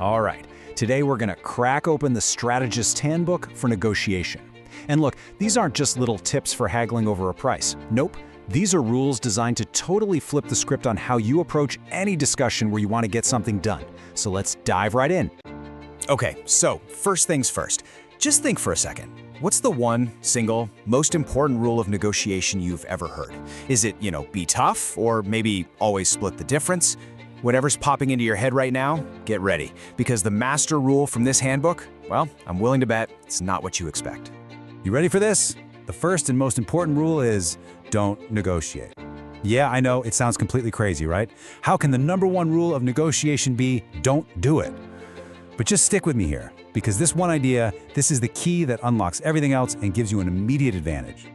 All right, today we're gonna crack open the Strategist's Handbook for Negotiation. And look, these aren't just little tips for haggling over a price. Nope, these are rules designed to totally flip the script on how you approach any discussion where you want to get something done. So let's dive right in. Okay, so first things first, just think for a second. What's the one, single, most important rule of negotiation you've ever heard? Is it, be tough, or maybe always split the difference? Whatever's popping into your head right now, get ready, because the master rule from this handbook, well, I'm willing to bet it's not what you expect. You ready for this? The first and most important rule is don't negotiate. Yeah, I know, it sounds completely crazy, right? How can the number one rule of negotiation be don't do it? But just stick with me here, because this one idea, this is the key that unlocks everything else and gives you an immediate advantage.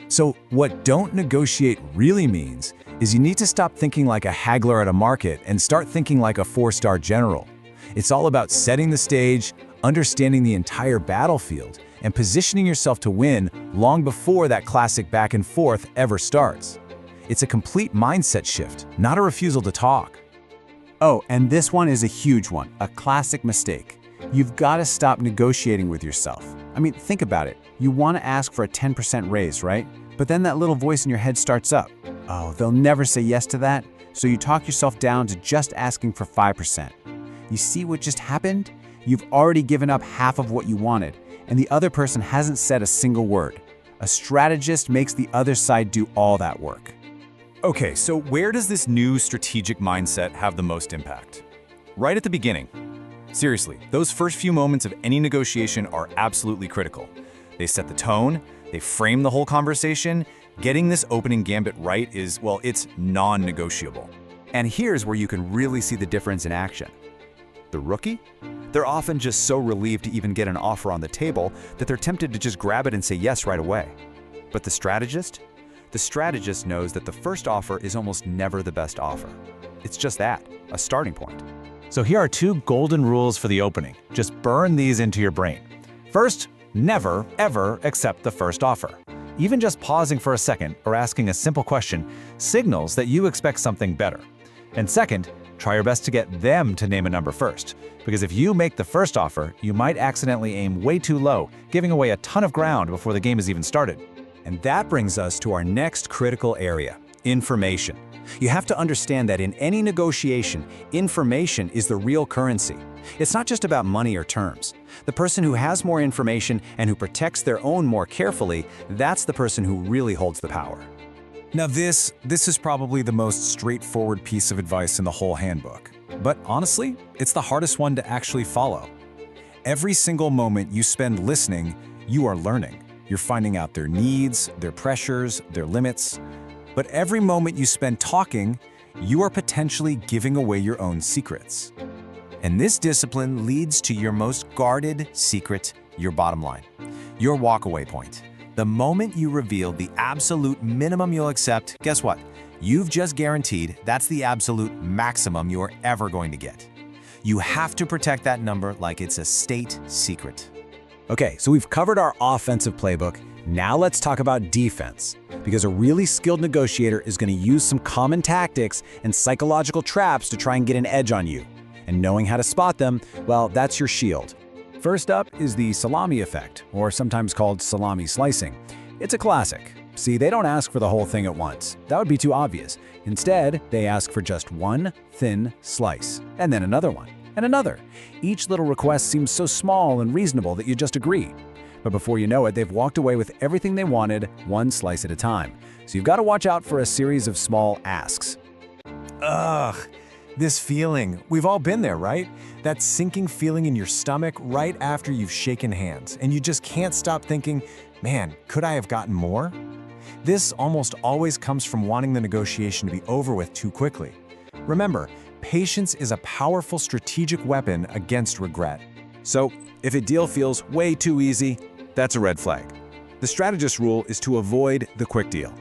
So what don't negotiate really means is you need to stop thinking like a haggler at a market and start thinking like a four-star general. It's all about setting the stage, understanding the entire battlefield, and positioning yourself to win long before that classic back and forth ever starts. It's a complete mindset shift, not a refusal to talk. Oh, and this one is a huge one, a classic mistake. You've got to stop negotiating with yourself. I mean, think about it. You want to ask for a 10% raise, right? But then that little voice in your head starts up. Oh, they'll never say yes to that. So you talk yourself down to just asking for 5%. You see what just happened? You've already given up half of what you wanted, and the other person hasn't said a single word. A strategist makes the other side do all that work. Okay, so where does this new strategic mindset have the most impact? Right at the beginning. Seriously, those first few moments of any negotiation are absolutely critical. They set the tone, they frame the whole conversation. Getting this opening gambit right is, well, it's non-negotiable. And here's where you can really see the difference in action. The rookie? They're often just so relieved to even get an offer on the table that they're tempted to just grab it and say yes right away. But the strategist? The strategist knows that the first offer is almost never the best offer. It's just that, a starting point. So here are two golden rules for the opening. Just burn these into your brain. First, never, ever accept the first offer. Even just pausing for a second or asking a simple question signals that you expect something better. And second, try your best to get them to name a number first. Because if you make the first offer, you might accidentally aim way too low, giving away a ton of ground before the game has even started. And that brings us to our next critical area, information. You have to understand that in any negotiation, information is the real currency. It's not just about money or terms. The person who has more information and who protects their own more carefully, that's the person who really holds the power. Now this is probably the most straightforward piece of advice in the whole handbook. But honestly, it's the hardest one to actually follow. Every single moment you spend listening, you are learning. You're finding out their needs, their pressures, their limits. But every moment you spend talking, you are potentially giving away your own secrets. And this discipline leads to your most guarded secret, your bottom line, your walkaway point. The moment you reveal the absolute minimum you'll accept, guess what? You've just guaranteed that's the absolute maximum you are ever going to get. You have to protect that number like it's a state secret. Okay, so we've covered our offensive playbook. Now let's talk about defense, because a really skilled negotiator is going to use some common tactics and psychological traps to try and get an edge on you. And knowing how to spot them, well, that's your shield. First up is the salami effect, or sometimes called salami slicing. It's a classic. See, they don't ask for the whole thing at once. That would be too obvious. Instead, they ask for just one thin slice, and then another one, and another. Each little request seems so small and reasonable that you just agree. But before you know it, they've walked away with everything they wanted, one slice at a time. So you've got to watch out for a series of small asks. Ugh, this feeling. We've all been there, right? That sinking feeling in your stomach right after you've shaken hands, and you just can't stop thinking, man, could I have gotten more? This almost always comes from wanting the negotiation to be over with too quickly. Remember, patience is a powerful strategic weapon against regret. So, if a deal feels way too easy, that's a red flag. The strategist rule is to avoid the quick deal.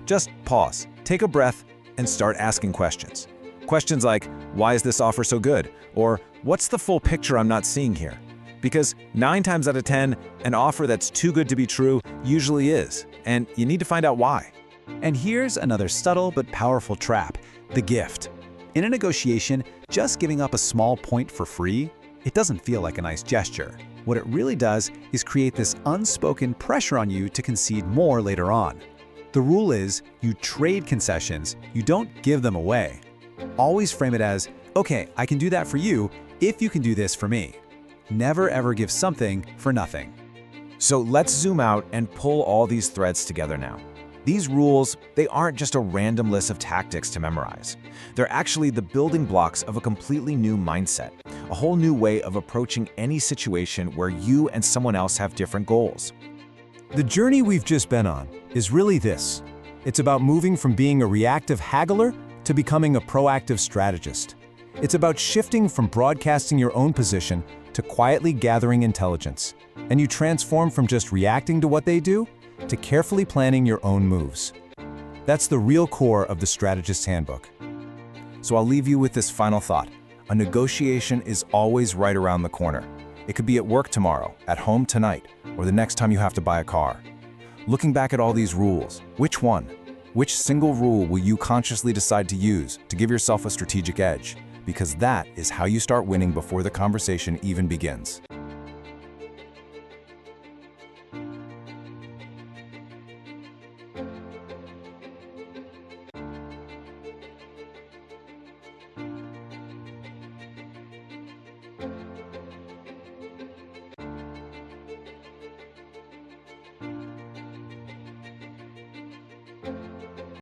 Just pause, take a breath, and start asking questions. Questions like, why is this offer so good? Or, what's the full picture I'm not seeing here? Because 9 times out of 10, an offer that's too good to be true usually is, and you need to find out why. And here's another subtle but powerful trap, the gift. In a negotiation, just giving up a small point for free, It doesn't feel like a nice gesture. What it really does is create this unspoken pressure on you to concede more later on. The rule is, you trade concessions, you don't give them away. Always frame it as, okay, I can do that for you if you can do this for me. Never ever give something for nothing. So let's zoom out and pull all these threads together now. These rules, they aren't just a random list of tactics to memorize. They're actually the building blocks of a completely new mindset, a whole new way of approaching any situation where you and someone else have different goals. The journey we've just been on is really this. It's about moving from being a reactive haggler to becoming a proactive strategist. It's about shifting from broadcasting your own position to quietly gathering intelligence. And you transform from just reacting to what they do to carefully planning your own moves. That's the real core of the Strategist's Handbook. So I'll leave you with this final thought. A negotiation is always right around the corner. It could be at work tomorrow, at home tonight, or the next time you have to buy a car. Looking back at all these rules, which one? Which single rule will you consciously decide to use to give yourself a strategic edge? Because that is how you start winning before the conversation even begins.